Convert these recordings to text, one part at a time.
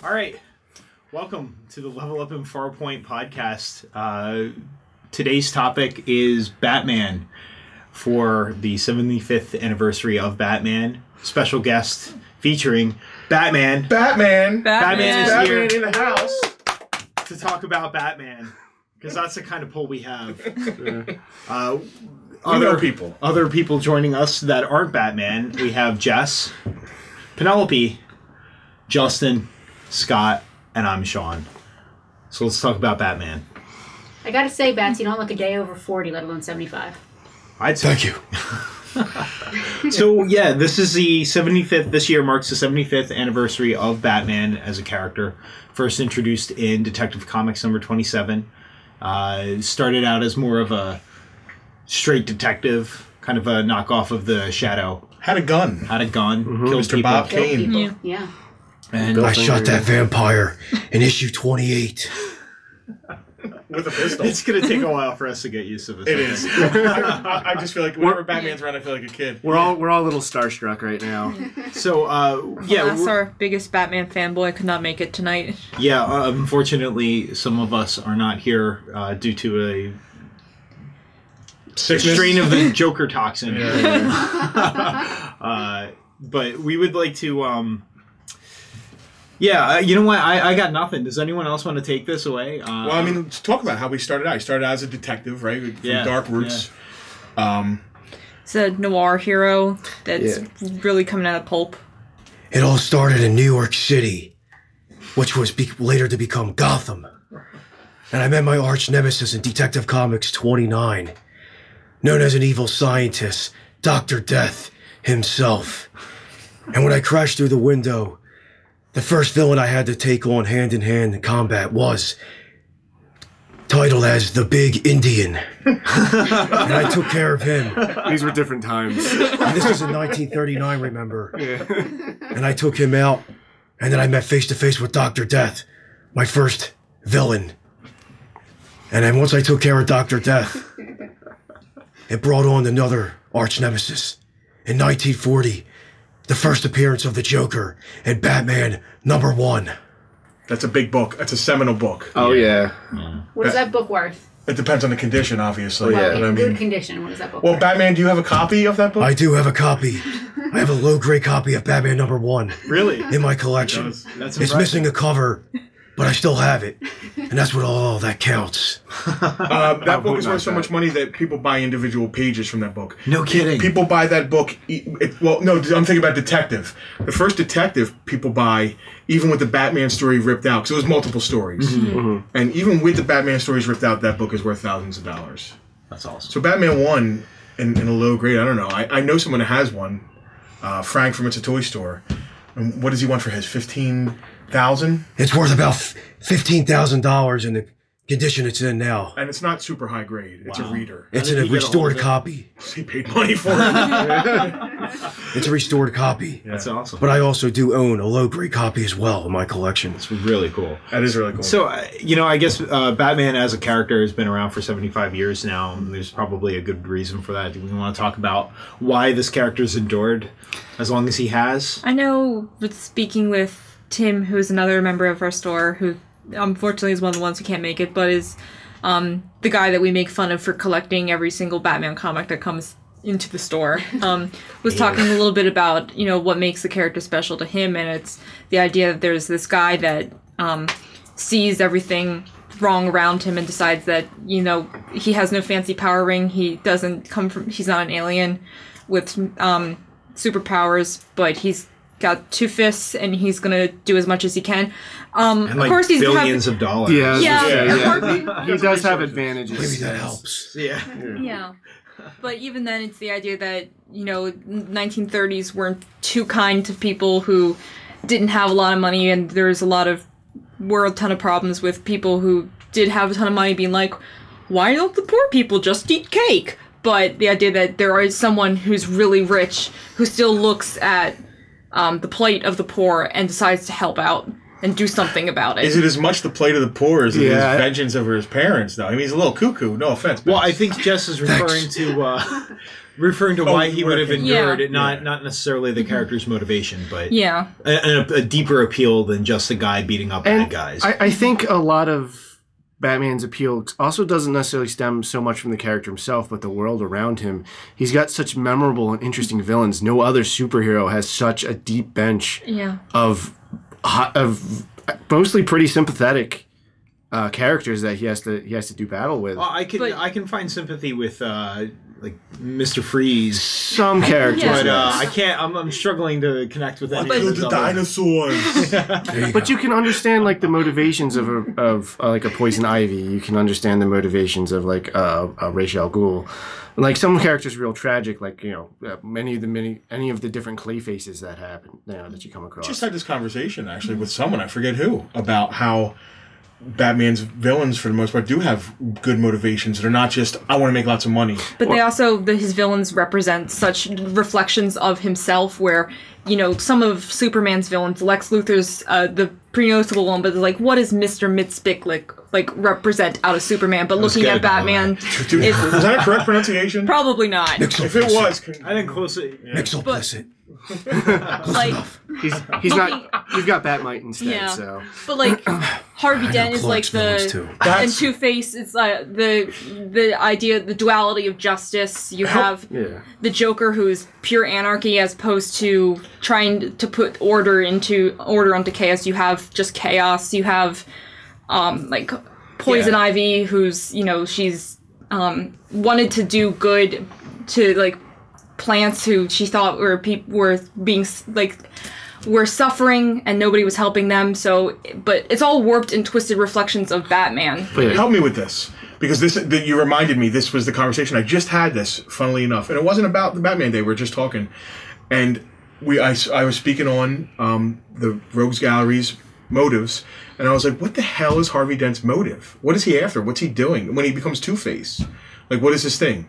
All right. Welcome to the Level Up in Farpoint podcast. Today's topic is Batman for the 75th anniversary of Batman. Special guest featuring Batman. Batman is here in the house to talk about Batman, because that's the kind of poll we have. Other people joining us that aren't Batman. We have Jess, Penelope, Justin, Scott, and I'm Sean. So let's talk about Batman. I gotta say, Bats, you don't look a day over 40, let alone 75. I'd say. Thank you. So, yeah, this is the 75th, this year marks the 75th anniversary of Batman as a character. First introduced in Detective Comics number 27. Started out as more of a straight detective, kind of a knockoff of the Shadow. Had a gun. Killed Mr. people. Bob Kane. Yeah. And I shot that vampire in issue 28. With a pistol. it's going to take a while for us to get used to this. It is. I just feel like whenever Batman's around, I feel like a kid. We're all a little starstruck right now. So, yeah. That's our biggest Batman fanboy could not make it tonight. Yeah, unfortunately, some of us are not here due to a Sickness. strain of the Joker toxin. Yeah. But we would like to... you know what? I got nothing. Does anyone else want to take this away? Well, I mean, let's talk about how we started out. He started out as a detective, right? From dark roots. Yeah. It's a noir hero that's really coming out of pulp. It all started in New York City, which was later to become Gotham. And I met my arch nemesis in Detective Comics 29, known as an evil scientist, Dr. Death himself. And when I crashed through the window, the first villain I had to take on hand-in-hand in combat was titled as the Big Indian. And I took care of him. These were different times. And this was in 1939, remember? Yeah. And I took him out, and then I met face-to-face with Dr. Death, my first villain. And then once I took care of Dr. Death, it brought on another arch nemesis. In 1940, the first appearance of the Joker in Batman #1. That's a big book. That's a seminal book. Oh, yeah. What is that book worth? It depends on the condition, obviously. Well, But in I good mean, condition, what is that book well, worth? Batman, do you have a copy of that book? I do have a copy. I have a low-grade copy of Batman #1 Really? in my collection. That's It's impressive. missing a cover, but I still have it. And that's what all that counts. That book is not worth so that. much money that people buy individual pages from that book. No kidding. People buy that book. Well, no, I'm thinking about Detective. The first Detective people buy, even with the Batman story ripped out, because it was multiple stories. And even with the Batman stories ripped out, that book is worth thousands of dollars. That's awesome. So Batman 1 in a low grade, I don't know. I know someone that has one. Frank from It's a Toy Store. And what does he want for his? $15,000? It's worth about $15,000 in the condition it's in now. And it's not super high grade. It's a reader. It's did in a he get a hold restored of it? copy. He paid money for it. It's a restored copy. That's awesome. But I also do own a low-grade copy as well in my collection. It's really cool. That is really cool. So, I guess Batman as a character has been around for 75 years now. And there's probably a good reason for that. Do we want to talk about why this character's endured as long as he has? I know, with speaking with Tim, who's another member of our store, who unfortunately is one of the ones who can't make it, but is the guy that we make fun of for collecting every single Batman comic that comes into the store, was talking a little bit about, what makes the character special to him, and it's the idea that there's this guy that sees everything wrong around him and decides that, he has no fancy power ring, he's not an alien with superpowers, but he's got 2 fists and he's gonna do as much as he can. And of course, he's billions of dollars. Yeah. He does have advantages. Maybe that helps. Yeah. But even then, it's the idea that, 1930s weren't too kind to people who didn't have a lot of money, and there's a ton of problems with people who did have a ton of money being like, why don't the poor people just eat cake? But the idea that there is someone who's really rich who still looks at the plight of the poor and decides to help out and do something about it. Is it as much the plight of the poor as it is vengeance over his parents, though? I mean, he's a little cuckoo, no offense. Well, I think Jess is referring to referring to why he would have endured Yeah. it, not necessarily the character's motivation, but Yeah. a deeper appeal than just a guy beating up bad And guys. I think a lot of Batman's appeal also doesn't necessarily stem so much from the character himself, but the world around him. He's got such memorable and interesting villains. No other superhero has such a deep bench Yeah. of mostly pretty sympathetic characters that he has to do battle with. Well, I can find sympathy with like Mr. Freeze, Some characters, Yeah. but yes. I can't. I'm struggling to connect with any Kill of the those other- dinosaurs. There you But go. you can understand like the motivations of like a Poison Ivy. You can understand the motivations of like a Ra's al Ghul. Like some characters are real tragic, like any of the different clay faces that happen, that you come across. Just had this conversation actually with someone, I forget who, about how Batman's villains for the most part do have good motivations. They're not just I want to make lots of money. But they also, his villains represent such reflections of himself where, some of Superman's villains, Lex Luthor's the pretty noticeable one, but it's like, what does Mr. Mxyzptlk like represent out of Superman? But looking gotta at be Batman, Dude, it's is that a correct pronunciation? probably not. If it was, I think close. Mixoplicit. Like, He's not. You've got Batmite instead. Yeah. So but like Harvey Dent is like Clark's villains, the too. and Two-Face is the idea, the duality of justice. You have yeah. the Joker, who's pure anarchy as opposed to trying to put order onto chaos. You have just chaos. You have like Poison Ivy, who's she's wanted to do good to like plants who she thought were suffering and nobody was helping them. So, but it's all warped and twisted reflections of Batman. But yeah. help me with this. Because you reminded me, this was the conversation. I just had this, funnily enough. And it wasn't about the Batman Day, we were just talking. And I was speaking on the Rogues Gallery's motives. And I was like, what the hell is Harvey Dent's motive? What is he after? What's he doing when he becomes Two-Face? Like, what is his thing?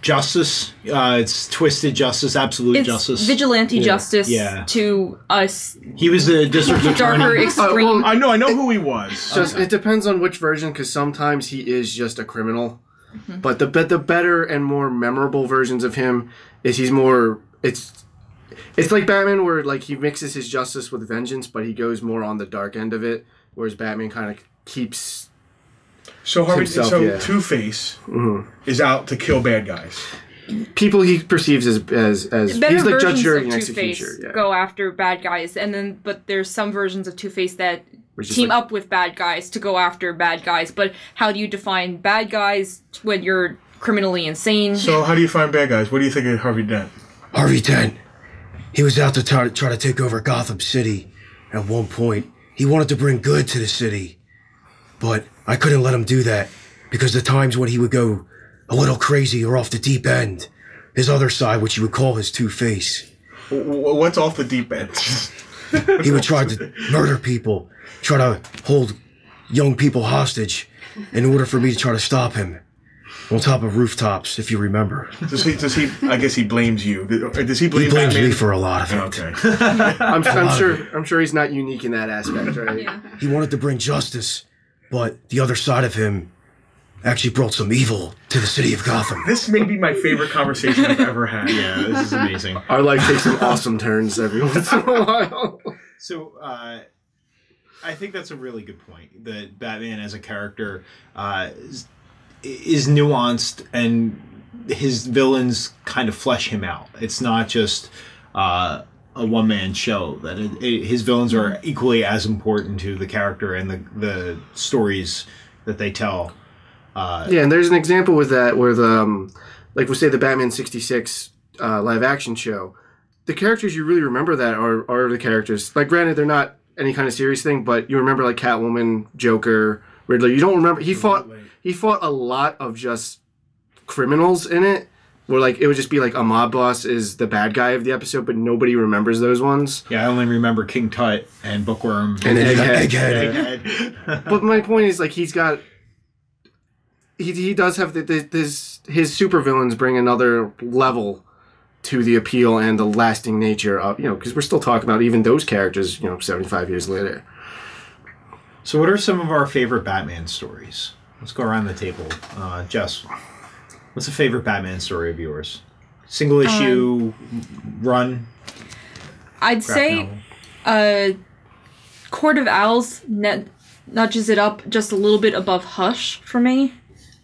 Justice. It's twisted justice, absolute It's justice. vigilante justice Yeah. to us, He was the district darker, attorney. extreme. I know who he was. Just it depends on which version, because sometimes he is just a criminal. But the better and more memorable versions of him is he's more. It's like Batman, where like he mixes his justice with vengeance, but he goes more on the dark end of it. Whereas Batman kind of keeps. So himself, yeah. Two-Face is out to kill bad guys. People he perceives as Better he's like judge, versions jury, of and Two-Face executioner. Yeah. go after bad guys, but there's some versions of Two-Face that Which is team like- up with bad guys to go after bad guys. But how do you define bad guys when you're criminally insane? So how do you find bad guys? What do you think of Harvey Dent? Harvey Dent. He was out to try to take over Gotham City. At one point, he wanted to bring good to the city. But I couldn't let him do that, because the times when he would go a little crazy or off the deep end, his other side, which you would call his Two-Face, What's off the deep end? he would try to murder people, try to hold young people hostage in order for me to try to stop him. On top of rooftops, if you remember. Does he? I guess he blames you. Does he blame He blames Batman? me for a lot of it. Okay. I'm sure he's not unique in that aspect, right? Yeah. He wanted to bring justice, but the other side of him actually brought some evil to the city of Gotham. This may be my favorite conversation I've ever had. Yeah, this is amazing. Our life takes some awesome turns every once in a while. So, I think that's a really good point. That Batman as a character is nuanced, and his villains kind of flesh him out. It's not just a one-man show. That his villains are equally as important to the character and the stories that they tell. Yeah, and there's an example with that where like we'll say the Batman 66 live action show, the characters you really remember that are the characters. Like, granted, they're not any kind of serious thing, but you remember like Catwoman, Joker, Riddler. You don't remember he fought a lot of just criminals in it, where like it would just be like a mob boss is the bad guy of the episode, but nobody remembers those ones. Yeah, I only remember King Tut and Bookworm And Egghead. Egghead. But my point is, like, he does have his supervillains bring another level to the appeal and the lasting nature of, because we're still talking about even those characters, 75 years later. So what are some of our favorite Batman stories? Let's go around the table. Jess. What's a favorite Batman story of yours? Single issue run? I'd say Court of Owls nudges it up just a little bit above Hush for me.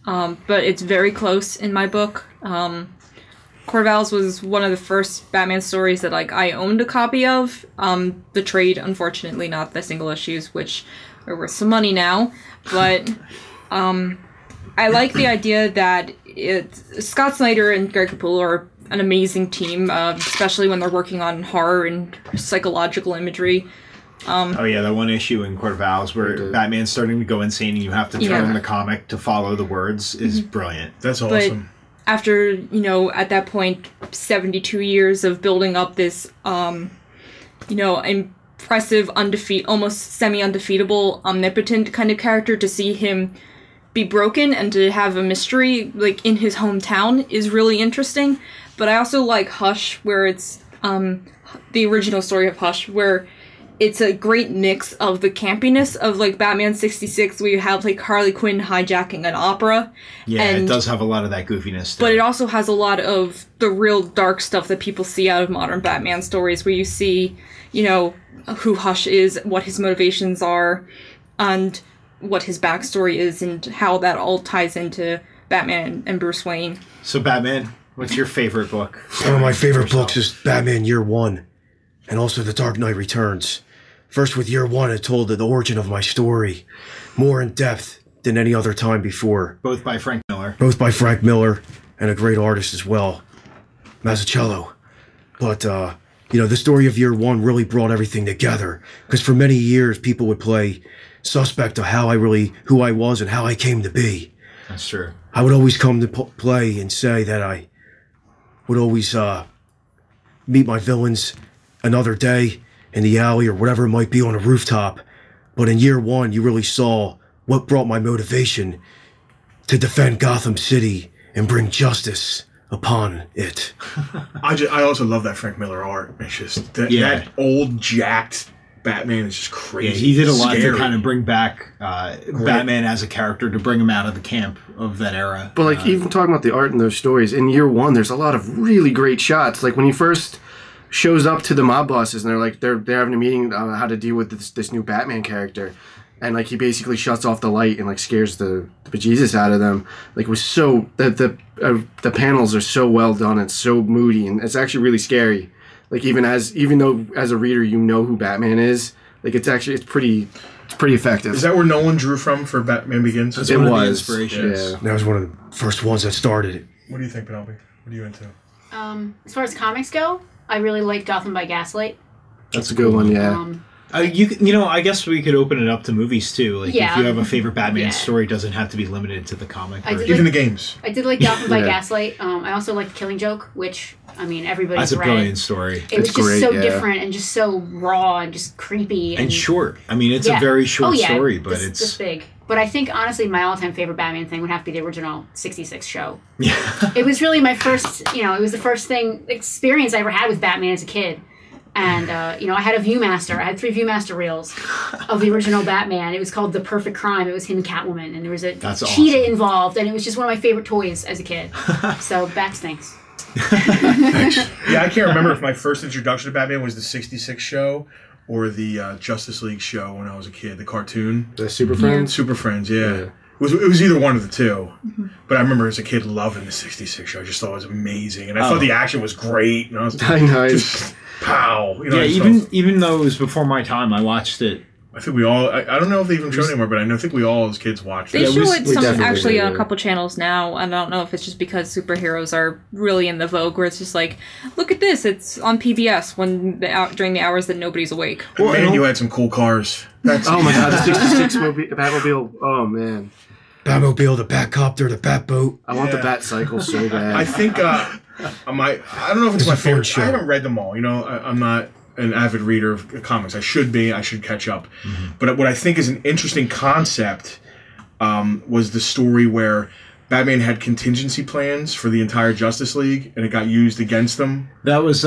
But it's very close in my book. Court of Owls was one of the first Batman stories that I owned a copy of. The trade, unfortunately, not the single issues, which are worth some money now. But I like the idea that Scott Snyder and Greg Capullo are an amazing team, especially when they're working on horror and psychological imagery. Oh yeah, that one issue in Court of Owls where Batman's starting to go insane and you have to turn the comic to follow the words is brilliant. That's awesome. But after, at that point, 72 years of building up this, impressive, almost semi-undefeatable, omnipotent kind of character, to see him be broken and to have a mystery, in his hometown is really interesting. But I also like Hush, where it's, the original story of Hush, where it's a great mix of the campiness of, Batman 66, where you have, Harley Quinn hijacking an opera. Yeah, it does have a lot of that goofiness. But it also has a lot of the real dark stuff that people see out of modern Batman stories, where you see, who Hush is, what his motivations are, and what his backstory is, and how that all ties into Batman and Bruce Wayne. So, Batman, what's your favorite book? One of my favorite books is Batman Year One, and also The Dark Knight Returns. First, with Year One, it told the origin of my story, more in depth than any other time before. Both by Frank Miller. Both by Frank Miller, and a great artist as well, Mazzucchello. But, the story of Year One really brought everything together, because for many years, people would play suspect of who I was and how I came to be. That's true. I would always come to play and say that I would always meet my villains another day in the alley or whatever it might be on a rooftop. But in Year One, you really saw what brought my motivation to defend Gotham City and bring justice upon it. I also love that Frank Miller art. It's just that old jacked Batman is just crazy. Yeah, he did a lot to kind of bring back Batman as a character, to bring him out of the camp of that era. But even talking about the art in those stories, in Year One, there's a lot of really great shots. When he first shows up to the mob bosses and they're having a meeting on how to deal with this new Batman character, and he basically shuts off the light and scares the bejesus out of them. It was so the panels are so well done and so moody, and it's actually really scary. Even though as a reader you know who Batman is, it's pretty effective. Is that where Nolan drew from for Batman Begins? It was inspirations. Yeah. That was one of the first ones that started it. What do you think, Penelope? What are you into? As far as comics go, I really like Gotham by Gaslight. That's a good one, yeah. I guess we could open it up to movies too. If you have a favorite Batman story, it doesn't have to be limited to the comic. Even the games. I did like Gotham by Gaslight. I also like Killing Joke, which, everybody's That's a read. brilliant story. It was just so different and just so raw and just creepy. And short. It's a very short story, but it's this big. But I think, honestly, my all-time favorite Batman thing would have to be the original 66 show. Yeah. It was really my first, it was the first experience I ever had with Batman as a kid. And, I had a Viewmaster. I had 3 Viewmaster reels of the original Batman. It was called The Perfect Crime. It was him and Catwoman. And there was a cheetah involved. And it was just one of my favorite toys as a kid. So, Bat stinks. Thanks. Yeah, I can't remember if my first introduction to Batman was the 66 show or the Justice League show when I was a kid, the cartoon. The Super Friends? Super Friends, yeah. It was either one of the two. Mm-hmm. But I remember as a kid loving the 66 show. I just thought it was amazing. And I thought the action was great. And I was just, pow. Even though it was before my time, I watched it. I think we all, I don't know if they even show it anymore, but I think we all as kids watched it. They show it actually on a couple channels now. I don't know if it's just because superheroes are really in the vogue, where it's just look at this, it's on PBS during the hours that nobody's awake. Man, you had some cool cars. Oh my god, the 66 Batmobile. Oh man. Batmobile, the Batcopter, the Batboat. I want the Bat Cycle so bad. I think, I don't know if it's my favorite show. I haven't read them all. I'm not an avid reader of comics. I should be. I should catch up. Mm-hmm. But what I think is an interesting concept was the story where Batman had contingency plans for the entire Justice League, and it got used against them. That was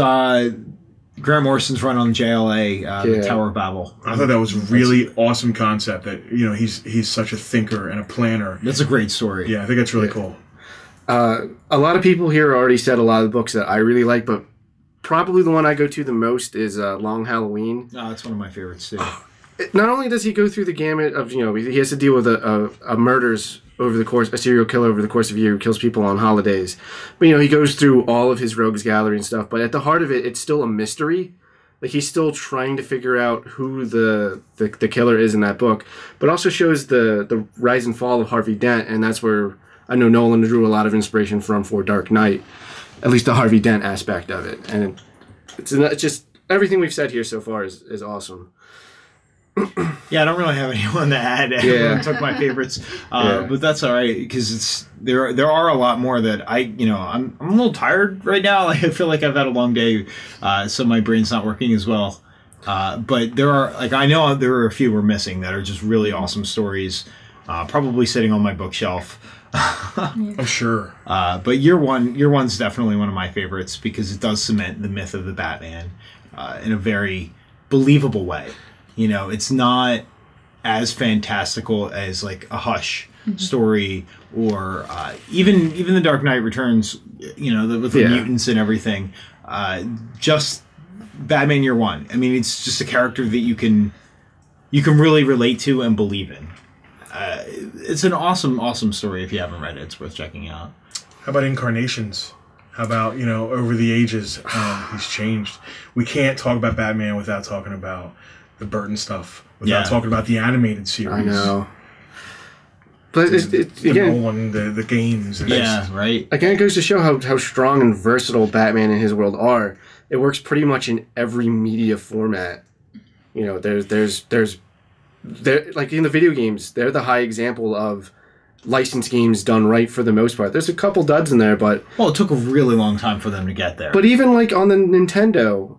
Grant Morrison's run on JLA, the Tower of Babel. I thought that was a really awesome concept. That he's such a thinker and a planner. That's a great story. Yeah, I think that's really cool. A lot of people here already said a lot of the books that I really like, but probably the one I go to the most is Long Halloween. Oh, that's one of my favorites too. Not only does he go through the gamut of, he has to deal with a murders over the course, a serial killer over the course of a year who kills people on holidays. But, he goes through all of his rogues gallery and stuff. But at the heart of it, it's still a mystery. Like, he's still trying to figure out who the killer is in that book. But also shows the rise and fall of Harvey Dent. And that's where I know Nolan drew a lot of inspiration from for Dark Knight. At least the Harvey Dent aspect of it. And it's just, everything we've said here so far is awesome. Yeah, I don't really have anyone to add. Yeah. Everyone took my favorites, but that's all right because there are a lot more that I'm a little tired right now. Like, I feel like I've had a long day, so my brain's not working as well. But there are I know there are a few we're missing that are just really awesome stories, probably sitting on my bookshelf. I'm sure. But year one's definitely one of my favorites because it does cement the myth of the Batman in a very believable way. It's not as fantastical as like a Hush story or even the Dark Knight Returns, with the mutants and everything. Just Batman Year One. I mean, it's just a character that you can really relate to and believe in. It's an awesome story. If you haven't read it, it's worth checking out. How about Incarnations? How about, over the ages, he's changed. We can't talk about Batman without talking about the Burton stuff, without talking about the animated series. I know. But the Nolan, the games. Right. Again, it goes to show how strong and versatile Batman and his world are. It works pretty much in every media format. There's like in the video games, they're the high example of licensed games done right for the most part. There's a couple duds in there, but... Well, it took a really long time for them to get there. But even like on the Nintendo,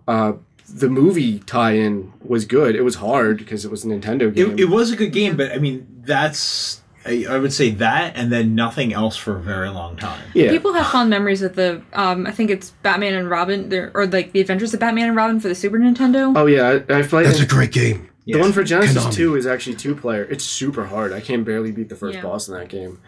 the movie tie-in was good. It was hard because it was a Nintendo game. It was a good game, but I mean, that's... I would say that and then nothing else for a very long time. Yeah. People have fond memories of the, I think it's Batman and Robin, or like the Adventures of Batman and Robin for the Super Nintendo. Oh yeah, I played... That's a great game. The one for Genesis Konami. 2 is actually 2-player. It's super hard. I can barely beat the first boss in that game.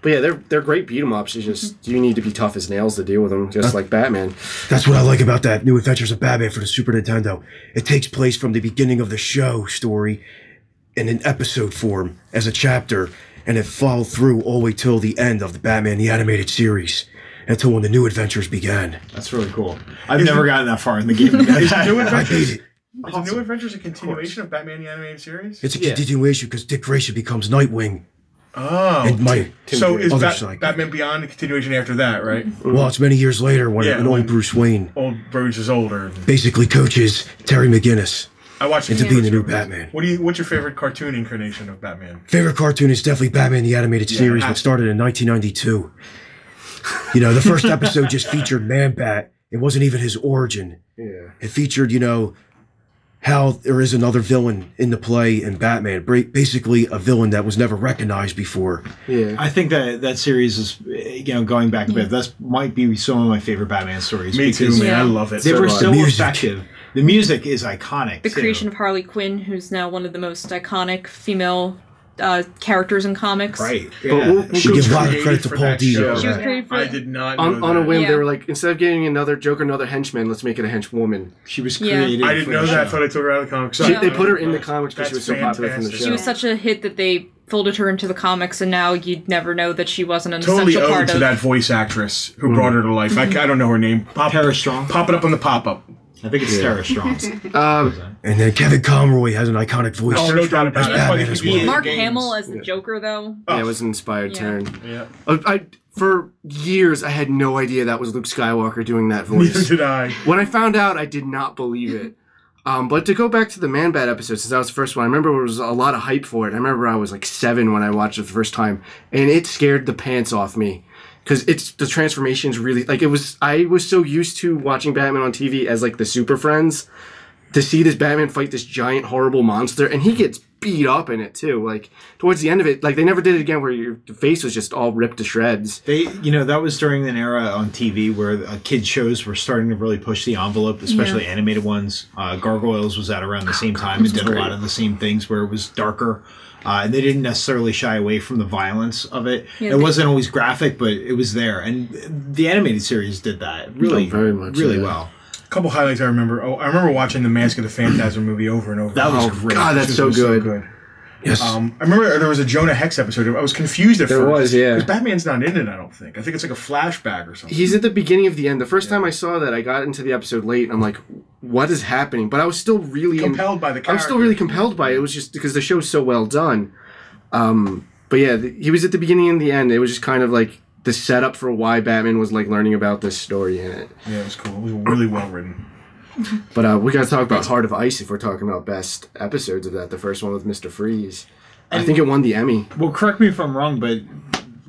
But yeah, they're great beat 'em ups. It's just you need to be tough as nails to deal with them, just like Batman. That's what I like about that New Adventures of Batman for the Super Nintendo. It takes place from the beginning of the show story in an episode form as a chapter, and it followed through all the way till the end of the Batman the Animated Series, until when the new adventures began. That's really cool. I've never gotten that far in the game. I beat it. Is New Adventures a continuation of Batman the Animated Series? It's a continuation because Dick Grayson becomes Nightwing. Oh. And so is side. Batman Beyond a continuation after that, right? Well, it's many years later when an old Bruce Wayne Old Bruce is older. basically coaches Terry McGinnis I watched into being the new Batman. What's your favorite cartoon incarnation of Batman? Favorite cartoon is definitely Batman the Animated Series, which started in 1992. The first episode just featured Man-Bat. It wasn't even his origin. Yeah. It featured, how there is another villain in the play in Batman, basically a villain that was never recognized before. Yeah. I think that series is, going back a bit, that might be some of my favorite Batman stories. Me too, man. I love it. They were so The music. effective. The music is iconic. The creation of Harley Quinn, who's now one of the most iconic female characters in comics. Right. We give a lot of credit to Paul Dino. She was created for I did not know On a that. whim, Yeah. they were like, instead of getting another Joker, another henchman, let's make it a henchwoman. She was Yeah. created. I didn't for know the that. I show. thought I took her out of the comics. They put her in the comics because she was That's so popular from the fantastic. show. She was such a hit that they folded her into the comics, and now you'd never know that she wasn't an Totally essential owed part to of. that voice actress who brought her to life. I don't know her name. Tara Strong. Pop it up on the pop-up. I think it's Tara Strong. And then Kevin Conroy has an iconic voice. Oh, no doubt about it. That's why Batman they as could be well. in the Mark games. Hamill as the Joker, though. Yeah, it was an inspired Yeah. turn. Yeah. For years, I had no idea that was Luke Skywalker doing that Neither voice. did I. When I found out, I did not believe it. But to go back to the Man-Bat episode, since that was the first one, I remember there was a lot of hype for it. I remember I was like 7 when I watched it the first time, and it scared the pants off me. Because the transformations really, I was so used to watching Batman on TV as like the Super Friends, to see this Batman fight this giant horrible monster, and he gets beat up in it too. Like towards the end of it, like they never did it again where your face was just all ripped to shreds. That was during an era on TV where kids shows were starting to really push the envelope, especially animated ones. Gargoyles was out around the same time and did a lot of the same things where it was darker. And they didn't necessarily shy away from the violence of it. It wasn't always graphic, but it was there. And the animated series did that really, very much, really well. A couple highlights I remember. I remember watching the Mask of the Phantasm movie over and over. That was great. God, that's so good. Yes. I remember there was a Jonah Hex episode. I was confused at first. There was, yeah. Because Batman's not in it, I don't think. I think it's like a flashback or something. He's at the beginning of the end. The first time I saw that, I got into the episode late, and I'm like, what is happening? But I was still really... compelled by the character. I was still really compelled by it. It was just because the show's so well done. But yeah, he was at the beginning and the end. It was just kind of like the setup for why Batman was like learning about this story in it. Yeah, it was cool. It was really well written. But we gotta talk about Heart of Ice if we're talking about best episodes of that. The first one with Mr. Freeze. I think it won the Emmy. Well, correct me if I'm wrong, but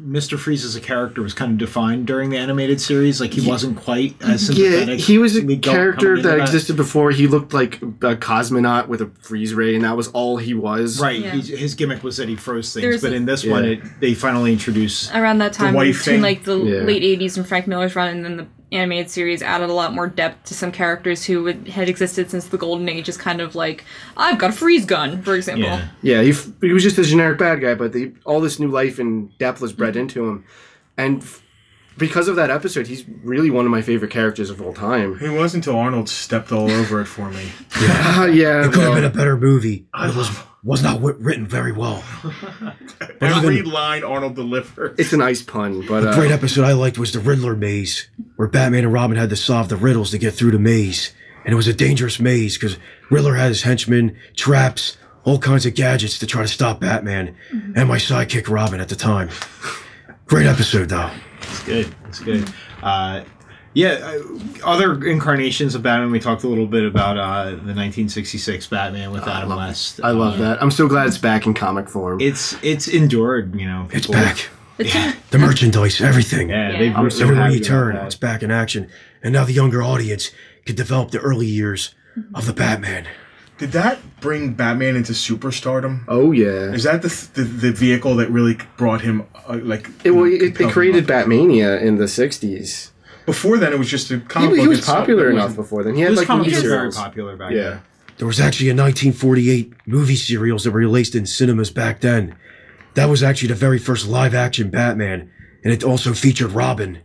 Mr. Freeze as a character was kind of defined during the animated series. Like, he wasn't quite as sympathetic. Yeah, he was a character that existed before. He looked like a cosmonaut with a freeze ray, and that was all he was. Right. Yeah. His gimmick was that he froze things. But in this one, they finally introduced... Around that time, wife between thing. like the late 80s and Frank Miller's run, and then the animated series added a lot more depth to some characters who had existed since the Golden Age, is kind of like, I've got a freeze gun, for example. Yeah, he was just a generic bad guy, but all this new life and depth was bred into him. And because of that episode, he's really one of my favorite characters of all time. It wasn't until Arnold stepped all over it for me. Yeah. It could have been a better movie. It was not written very well. Every line Arnold delivered. It's an ice pun, but... A great episode I liked was the Riddler maze, where Batman and Robin had to solve the riddles to get through the maze. And it was a dangerous maze, because Riddler had his henchmen, traps, all kinds of gadgets to try to stop Batman, and my sidekick Robin at the time. Great episode, though. It's good. Other incarnations of Batman. We talked a little bit about the 1966 Batman with Adam West. I love that. I'm so glad it's back in comic form. It's endured. It's back. The merchandise, everything. I'm so Everywhere happy you turn, about that. it's back in action. And now the younger audience can develop the early years of the Batman. Did that bring Batman into superstardom? Oh, yeah. Is that the vehicle that really brought him, It created Batmania in the 60s. Before then, it was just a comic book. He was itself. popular It enough wasn't- before then. He had like comics movie were very serials. popular back Yeah. then. There was actually a 1948 movie serials that were released in cinemas back then. That was actually the very first live-action Batman, and it also featured Robin.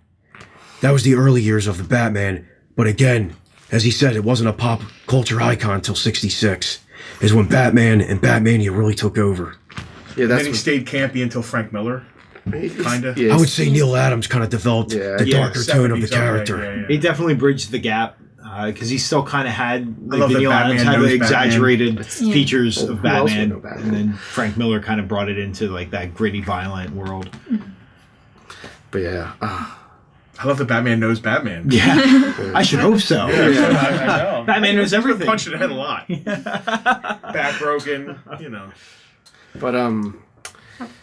That was the early years of the Batman, but again, as he said, it wasn't a pop culture icon until '66, is when Batman and Batmania really took over. Yeah, And that's then he stayed campy until Frank Miller, kind of. Yeah, I would say Neil Adams kind of developed the darker tone of the 70s, character. okay, He definitely bridged the gap because he still kind of had love that Neil Adams Batman had the knows exaggerated features of who else would Batman, know Batman? and then Frank Miller kind of brought it into like that gritty, violent world. But yeah. I love that Batman knows Batman. Yeah, I should hope so. I know. Batman knows everything. Punched in the head a lot. Back broken, But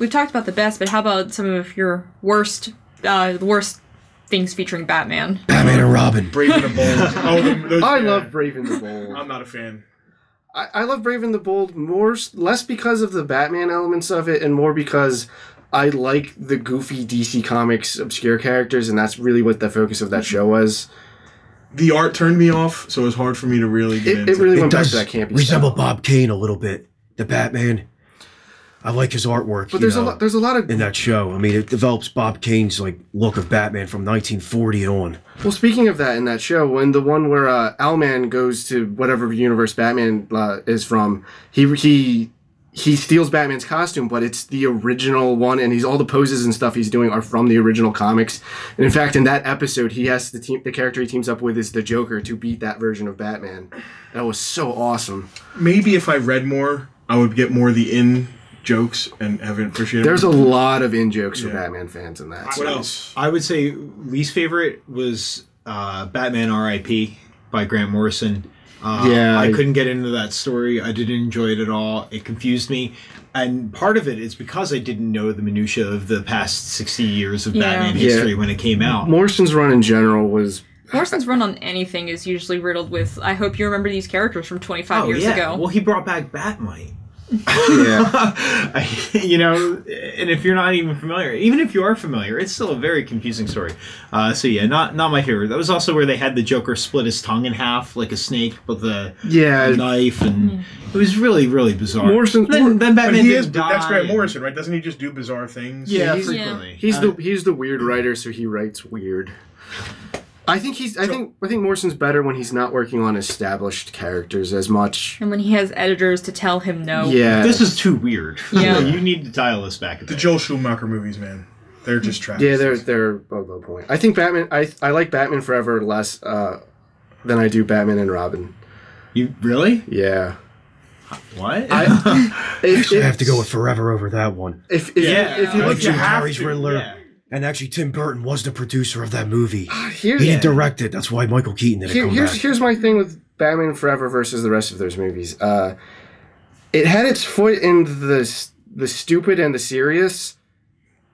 We've talked about the best, but how about some of your worst things featuring Batman? Batman and Robin. Brave and the Bold. I love Brave and the Bold. I'm not a fan. I love Brave and the Bold less because of the Batman elements of it and more because I like the goofy DC Comics obscure characters, and that's really what the focus of that show was. The art turned me off, so it was hard for me to really get into It really It went back does to that campy resemble style. Bob Kane a little bit, the Batman. I like his artwork. But there's a lot of in that show. I mean, it develops Bob Kane's like look of Batman from 1940 on. Well, speaking of that, in that show, when the one where Owlman goes to whatever universe Batman is from, he steals Batman's costume, but it's the original one, and all the poses and stuff he's doing are from the original comics. And in fact, in that episode, he has the character he teams up with is the Joker to beat that version of Batman. That was so awesome. Maybe if I read more, I would get more of the in jokes and have it appreciated. There's a lot of in-jokes for Batman fans in that. What else? I would say least favorite was Batman R.I.P. by Grant Morrison. I couldn't get into that story. I didn't enjoy it at all. It confused me. And part of it is because I didn't know the minutia of the past 60 years of Batman history when it came out. Morrison's run in general was... Morrison's run on anything is usually riddled with, I hope you remember these characters from 25 years ago. Well, he brought back Batmite. Yeah. You know, and if you're not even familiar, even if you are familiar, it's still a very confusing story. So yeah, not my favorite. That was also where they had the Joker split his tongue in half like a snake with a knife, and it was really, really bizarre. Morrison, then Batman didn't die. That's Grant Morrison, right? Doesn't he just do bizarre things? Yeah, he's, frequently. He's the weird writer, so he writes weird. I think Morrison's better when he's not working on established characters as much. And when he has editors to tell him no. Yeah. This is too weird. Yeah. You need to dial this back a The bit. Joel Schumacher movies, man. They're just trash. Yeah, they're a low point. I think Batman. I like Batman Forever less than I do Batman and Robin. You really? Yeah. What? I have to go with Forever over that one. If you look Jim at Carrey's Riddler, yeah. and actually Tim Burton was the producer of that movie. Here's, He didn't direct it. That's why Michael Keaton didn't come back. here's my thing with Batman Forever versus the rest of those movies. It had its foot in the stupid and the serious,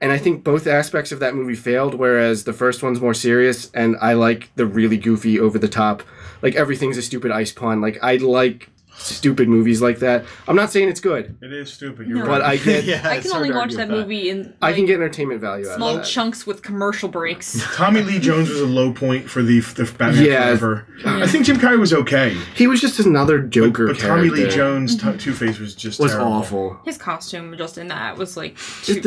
and I think both aspects of that movie failed, whereas the first one's more serious, and I like the really goofy, over-the-top, like everything's a stupid ice pun. Like, I like stupid movies like that. I'm not saying it's good, It is stupid. You're No. right. but I get I can only watch that movie in I can get entertainment value out small of that. chunks with commercial breaks. Tommy Lee Jones was a low point for the Batman Yeah. Forever. I think Jim Carrey was okay. He was just another Joker But character. Tommy Lee Jones' Two-Face was just was terrible. awful. His costume just in that was like Just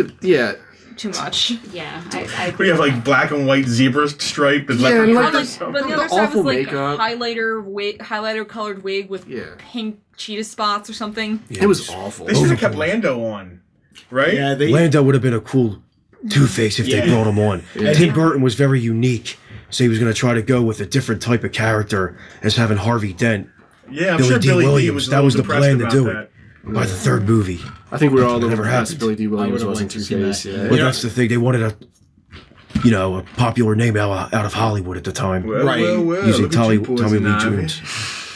too much. Yeah, I We have like black and white zebra stripe and Yeah, leopard and, print like, or something. But the The other side awful was like makeup. highlighter colored wig with Yeah. pink cheetah spots or something. it was awful. They should have kept Lando on, right? Yeah, they. Lando would have been a cool Two-Face if they brought him on. Tim Burton was very unique, so he was going to try to go with a different type of character as having Harvey Dent. Yeah, I'm Billy sure D. Billy D Williams, was a that little was the depressed plan to about do that. it. By the third movie. I think we were all a little Never impressed happened. Billy D. Williams would've wasn't liked to see Two-Face. that. Yeah. But that's the thing. They wanted a popular name out of Hollywood at the time. Well, Right. Using look at you, Tommy Lee Poison Jones.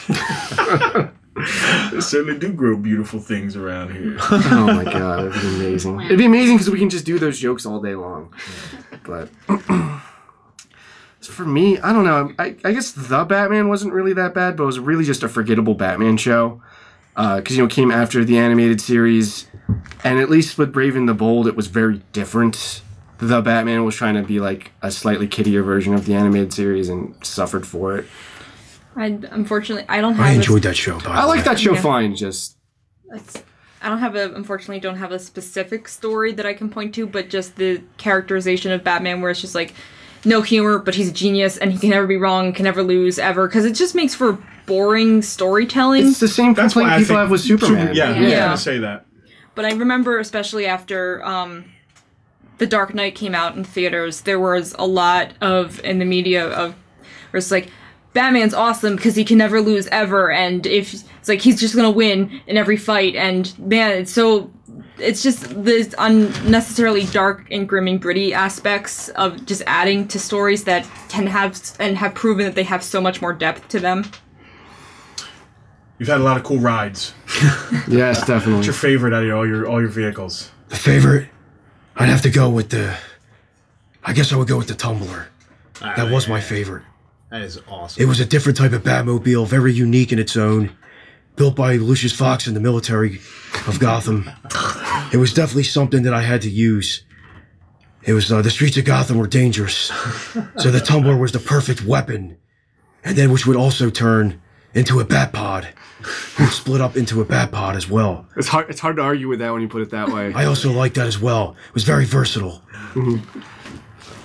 Ivy. They certainly do grow beautiful things around here. Oh my god, it'd be amazing. It'd be amazing because we can just do those jokes all day long. But for me, I don't know. I guess The Batman wasn't really that bad, but it was really just a forgettable Batman show. Because, it came after the animated series. And at least with Brave and the Bold, it was very different. The Batman was trying to be like a slightly kiddier version of the animated series and suffered for it. Unfortunately, I don't have. I enjoyed that show. By I the like way. that show Yeah. fine, just... I don't have unfortunately don't have a specific story that I can point to, but just the characterization of Batman where it's just like no humor, but he's a genius and he can never be wrong, can never lose ever, because it just makes for boring storytelling. It's the same That's why complaint I people think have with Superman. Yeah, I was Yeah. gonna say that. But I remember, especially after The Dark Knight came out in theaters, there was a lot in the media of where it's like, Batman's awesome because he can never lose ever, and if it's like he's just gonna win in every fight, and man, it's just the unnecessarily dark and grim and gritty aspects of just adding to stories that can have proven that they have so much more depth to them. You've had a lot of cool rides. Yes, definitely. What's your favorite out of all your vehicles? The favorite? I'd have to go with I guess I would go with the Tumbler. That was my favorite. That is awesome. It was a different type of Batmobile, very unique in its own. Built by Lucius Fox in the military of Gotham. It was definitely something that I had to use. It was, the streets of Gotham were dangerous. So the Tumbler was the perfect weapon. And then which would also turn into a Batpod. It would split up into a Batpod as well. It's hard to argue with that when you put it that way. I also liked that as well. It was very versatile.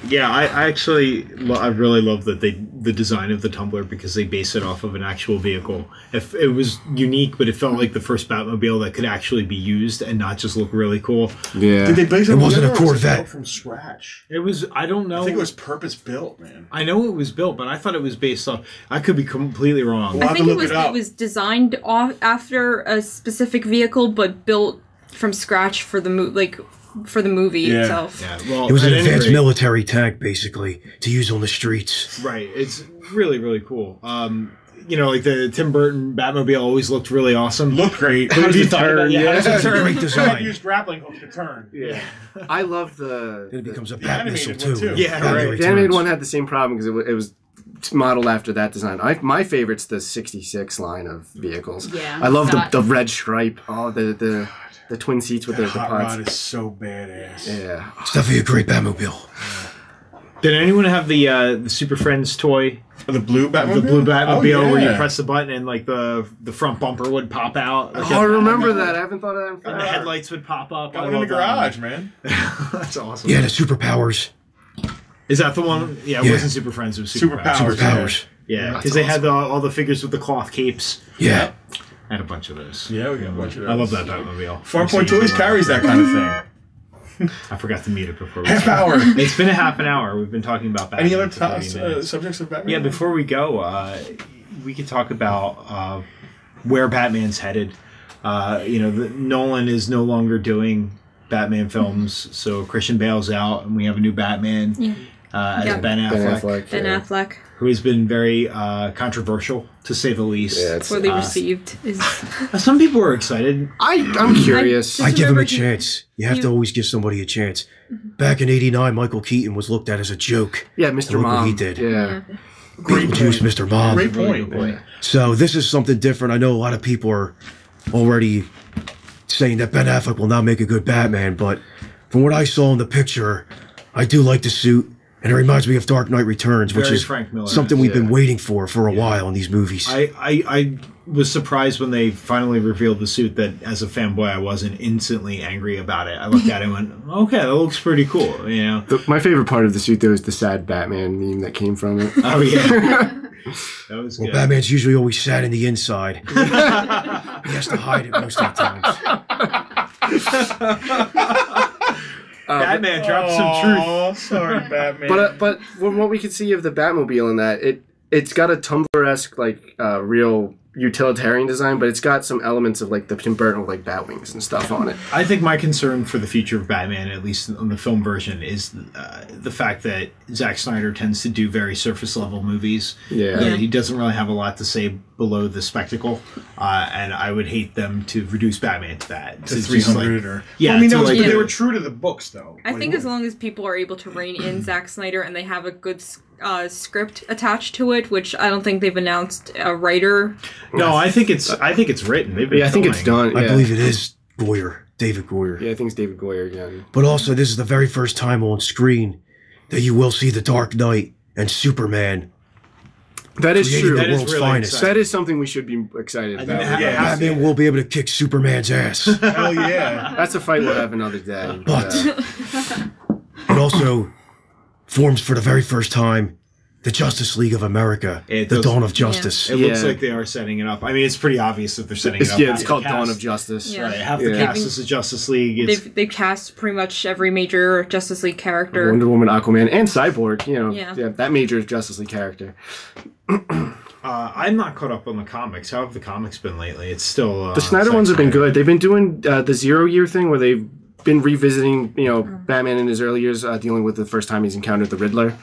Yeah, I actually I really love that the design of the Tumbler because they base it off of an actual vehicle. If it was unique, but it felt like the first Batmobile that could actually be used and not just look really cool. Yeah. Did they base It wasn't a together or was it Corvette. built from scratch? It was I don't know. I think it was purpose built, man. I know it was built, but I thought it was based off. I could be completely wrong. We'll I have to think look it up. it was designed after a specific vehicle, but built from scratch for the movie Yeah. itself. Yeah, well, It was an at any advanced rate- military tank, basically, to use on the streets. Right, it's really really cool. Like the Tim Burton Batmobile always looked really awesome. Looked great. How did you turn, turn? Yeah, yeah. how does it turn? Great design. Used grappling hooks to turn. Yeah. I love the... Then it becomes a the Bat missile animated one, too. too. Yeah, Batman right. The Returns. animated one had the same problem because it was modeled after that design. My favorite's the 66 line of vehicles. Yeah, I love that- the red stripe. Oh, the twin seats with the Hot pods. Rod is so badass. Yeah. It's definitely a great Batmobile. Did anyone have the Super Friends toy? The blue Batmobile? The blue Batmobile Oh, where you yeah. press the button and like the front bumper would pop out. Like, Oh, I remember that. I haven't thought of that in and forever. the headlights would pop up. Got I one in the love that garage, man. one. That's awesome. Yeah, the superpowers. Is that the one? Yeah, it Yeah. wasn't Super Friends. It was Super Superpowers. Superpowers. Yeah, That's because they had awesome. all the figures with the cloth capes. Yeah. I had a bunch of those. Yeah, we got a bunch of those. I love that Batmobile. Farpoint Toys carries that kind of thing. I forgot to mute it before we Half hour. It's been a half an hour. We've been talking about Batman. Any other for 30 minutes. subjects of Batman? Yeah, before we go, we could talk about where Batman's headed. Nolan is no longer doing Batman films, so Christian Bale's out, and we have a new Batman as Yeah. Ben Affleck, Ben yeah. Affleck, who has been very controversial, to say the least. Yeah, it's, poorly received. Is Some people were excited. I'm curious. I give him remember a chance. You have to always give somebody a chance. Back in '89, Michael Keaton was looked at as a joke. Yeah, Mr. Look what Mom. he did. Yeah. Great Beetlejuice, point. Mr. Mom. Great Really point. good point. So this is something different. I know a lot of people are already saying that Ben Affleck will not make a good Batman, but from what I saw in the picture, I do like the suit, and it reminds me of Dark Knight Returns, which Very is Frank Miller. something we've been Yeah. waiting for a while in these movies. I was surprised when they finally revealed the suit that as a fanboy I wasn't instantly angry about it. I looked at it and went, okay, that looks pretty cool, you know? My favorite part of the suit, though, is the sad Batman meme that came from it. Oh, yeah. That was Well, good. Batman's usually always sad in the inside. He has to hide it most of the times. Batman dropped some truth. Oh, sorry, Batman. But from what we could see of the Batmobile in that, it's got a Tumblr-esque, like, real utilitarian design, but it's got some elements of, like, the Tim Burton with, like, bat wings and stuff on it. I think my concern for the future of Batman, at least on the film version, is the fact that Zack Snyder tends to do very surface level movies. Yeah. He doesn't really have a lot to say below the spectacle, and I would hate them to reduce Batman to that. to just 300 or... Yeah, Well, I mean, to that was, like- but they were true to the books, though. I Like, think as long as people are able to rein in Zack Snyder and they have a good script attached to it, which I don't think they've announced a writer. No, I think it's written. They've been Yeah, I think it's filming. done. I Yeah. believe it is Goyer, David Goyer. Yeah, I think it's David Goyer again. But also, this is the very first time on screen that you will see the Dark Knight and Superman. That is creating true. the That is world's really finest. exciting. That is something we should be excited I about. think Yeah. Batman will be able to kick Superman's ass. Hell yeah. That's a fight we'll have another day. But it also forms for the very first time the Justice League of America, It the does- Dawn of Justice. It looks Yeah. like they are setting it up. I mean, it's pretty obvious that they're setting it up. it's Half the called cast- Dawn of Justice. Yeah. Right, half the Yeah. cast is the Justice League. It's, They've cast pretty much every major Justice League character. Wonder Woman, Aquaman, and Cyborg. You know, Yeah. that major Justice League character. I'm not caught up on the comics. How have the comics been lately? It's still The Snyder Zack ones have been Snyder. good. They've been doing the 0 year thing where they've been revisiting, Batman in his early years, dealing with the first time he's encountered the Riddler.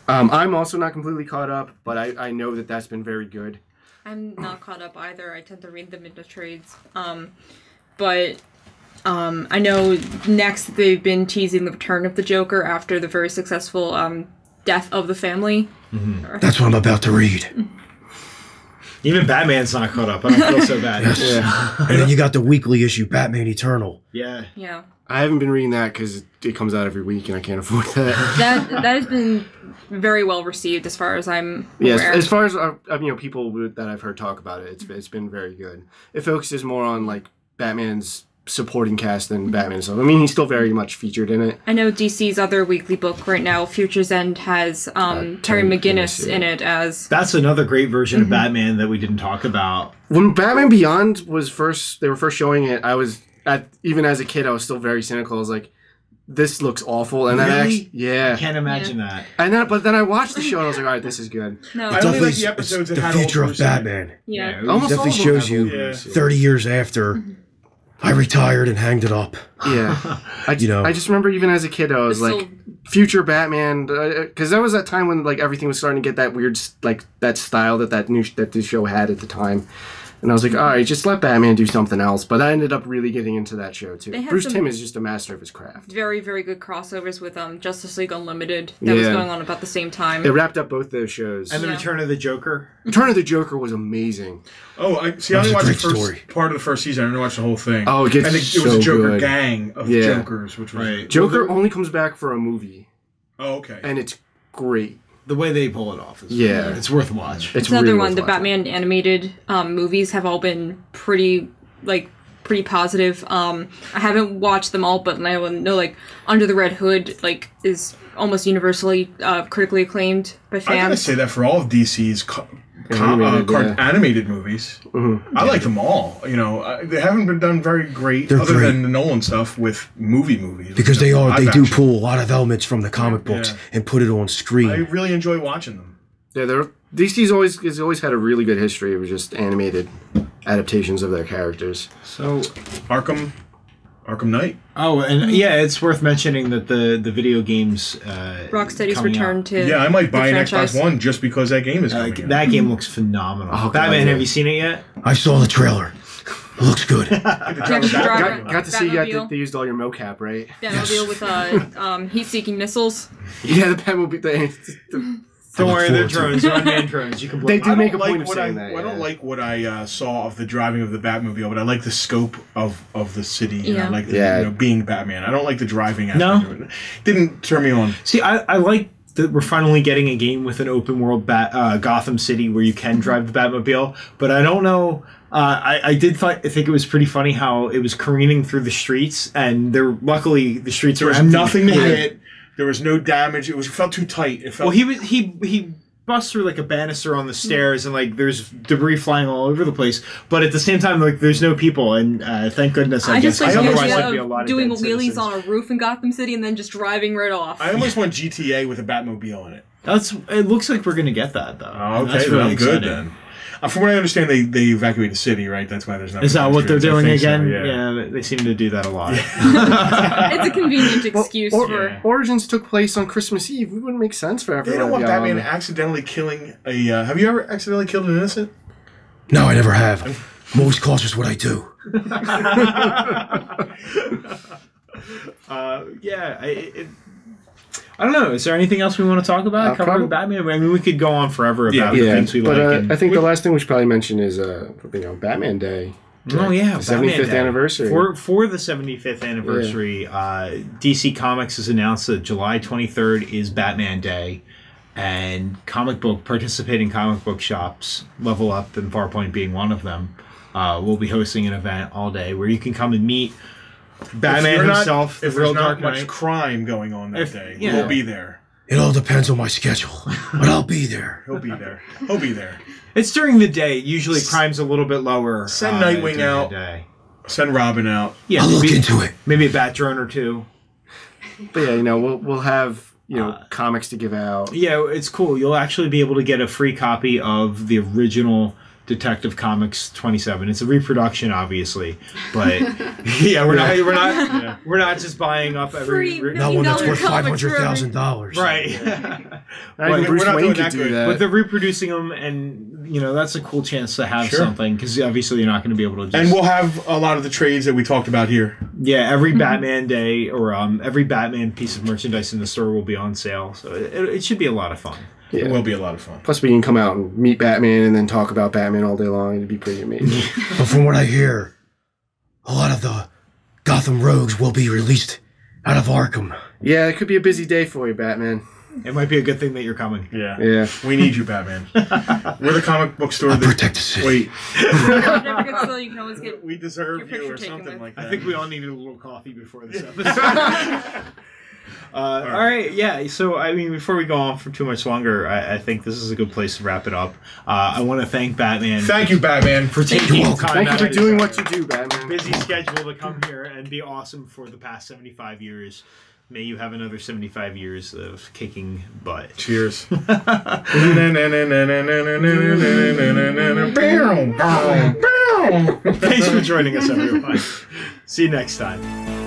I'm also not completely caught up, but I know that that's been very good. I'm not caught up either. I tend to read them into trades. But I know next they've been teasing the return of the Joker after the very successful death of the family. That's what I'm about to read. Even Batman's not caught up. I don't feel so bad. Yeah. And then you got the weekly issue, Batman Eternal. Yeah. Yeah. I haven't been reading that because it comes out every week and I can't afford that. That has been very well received as far as I'm Yes, aware. as far as people that I've heard talk about it, it's been very good. It focuses more on like Batman's supporting cast than Batman. So I mean, he's still very much featured in it. I know DC's other weekly book right now, Future's End, has Terry Terry McGinnis McGinnis, yeah. in it as... That's another great version of Batman that we didn't talk about. When Batman Beyond they were first showing it, even as a kid, I was still very cynical. I was like, this looks awful. And then Really? yeah. I can't imagine that. But then I watched the show and I was like, all right, this is good. No. I only like Definitely the episodes it's that had the future old of Bruce in it. Batman. Yeah. it was Almost Definitely all of them shows have you old Bruce. 30 years after I retired and hanged it up. Yeah. I know. just remember even as a kid, I was It's like, future Batman, because that was that time when like everything was starting to get that weird, like that style that the show had at the time. And I was like, all right, just let Batman do something else. But I ended up really getting into that show, too. They had Bruce some- Timm is just a master of his craft. Very, very good crossovers with Justice League Unlimited that was going on about the same time. They wrapped up both those shows. And the Return of the Joker. Return of the Joker was amazing. Oh, I only was a watched the great first story. part of the first season. I didn't watch the whole thing. Oh, it gets I think it was so a Joker good. gang of Yeah. Jokers, which was Right. Joker only comes back for a movie, Oh, okay. and it's great. The way they pull it off is Yeah. it's worth a watch. It's Another really one. worth The watching. Batman animated movies have all been pretty positive. I haven't watched them all, but I know like Under the Red Hood is almost universally critically acclaimed by I gotta fans. say that for all of DC's animated movies, I like them all. You know, they haven't been done very great, They're other great. than the Nolan stuff with movies. Because they Live do action. pull a lot of elements from the comic books Yeah. and put it on I screen. really enjoy watching them. Yeah, DC's has always had a really good history of just animated adaptations of their characters. So, Arkham Knight. oh, and yeah, it's worth mentioning that the video games Rocksteady's coming return out, to Yeah, I might buy an franchise. Xbox One just because that game is coming out. that game looks phenomenal. Oh, God, Batman, yeah. have you seen it yet? I saw the trailer. It looks good. Got to see you Batmobile. they used all your mocap, right? Batmobile with heat-seeking missiles. Yeah, the Batmobile. Don't worry, they're forward to it. drones. They're unmanned drones. You can blow They them do up. make a like point of what saying I that. don't like what I saw of the driving of the Batmobile, but I like the scope of the city. Yeah. I like Yeah. being Batman. I don't like the driving aspect No? of it. Didn't turn me on. See, I like that we're finally getting a game with an open world Gotham City where you can drive the Batmobile, but I don't know. I think it was pretty funny how it was careening through the streets, and luckily the streets There were was empty. nothing to hit. There was no damage. It felt too tight. It felt. Well, he busts through like a banister on the stairs, and like there's debris flying all over the place. But at the same time, like there's no people, and thank goodness. I just guess like the otherwise there'd be a idea lot of doing dead wheelies citizens. on a roof in Gotham City and then just driving right off. I almost want GTA with a Batmobile in it. It looks like we're gonna get that though. Oh, okay, That's then really I'm good exciting. then. From what I understand, they evacuate the city, right? That's why there's not. Is that what they're doing again? Yeah. They seem to do that a lot. It's a convenient excuse for. Yeah. Origins took place on Christmas Eve. It wouldn't make sense for They everyone. don't want to be Batman on- accidentally killing a. Have you ever accidentally killed an innocent? No, I never have. I'm always cautious what I do. I don't know. Is there anything else we want to talk about covering Batman? I mean, we could go on forever about the Yeah, things we but like. and- I think the last thing we should probably mention is Batman Day. Oh yeah, The Batman 75th Day. anniversary. For the 75th anniversary, DC Comics has announced that July 23rd is Batman Day, and participating comic book shops, Level Up and Farpoint being one of them, will be hosting an event all day where you can come and meet Batman himself, If the real there's Dark not much Knight. crime going on that day, yeah. we'll be there. It all depends on my schedule, but I'll be there. He'll be there. He'll be there. It's during the day. Usually, crime's a little bit lower. Send Nightwing during the out. day. Send Robin out. Yeah, I'll look maybe, into it. maybe a bat drone or two. But yeah, we'll have comics to give out. Yeah, it's cool. You'll actually be able to get a free copy of the original Detective Comics 27. It's a reproduction, obviously, but yeah, we're not just buying up every Free Not one that's worth Comics for $500,000. right. I think Bruce we're not Wayne doing could that do good. that. But they're reproducing them, and that's a cool chance to have Sure. something because obviously you're not going to be able to. Just, And we'll have a lot of the trades that we talked about here. yeah, every Batman day or every Batman piece of merchandise in the store will be on sale, so it should be a lot of fun. Yeah. It will be a lot of fun. Plus, we can come out and meet Batman and then talk about Batman all day long. It'd be pretty amazing. But from what I hear, a lot of the Gotham rogues will be released out of Arkham. Yeah, it could be a busy day for you, Batman. It might be a good thing that you're coming. Yeah. Yeah. We need you, Batman. We're the comic book store I'll that... protect the city. Wait. Never get so you can always get. We deserve Your you picture or taken something with. like that. I think we all needed a little coffee before this episode. All right, yeah. So, I mean, before we go on for too much longer, I think this is a good place to wrap it up. I want to thank Batman. Thank you, Batman. for taking welcome. time Thank you out for of doing his what you do, Batman. busy schedule to come here and be awesome for the past 75 years. May you have another 75 years of kicking butt. Cheers. Thanks for joining us, everyone. See you next time.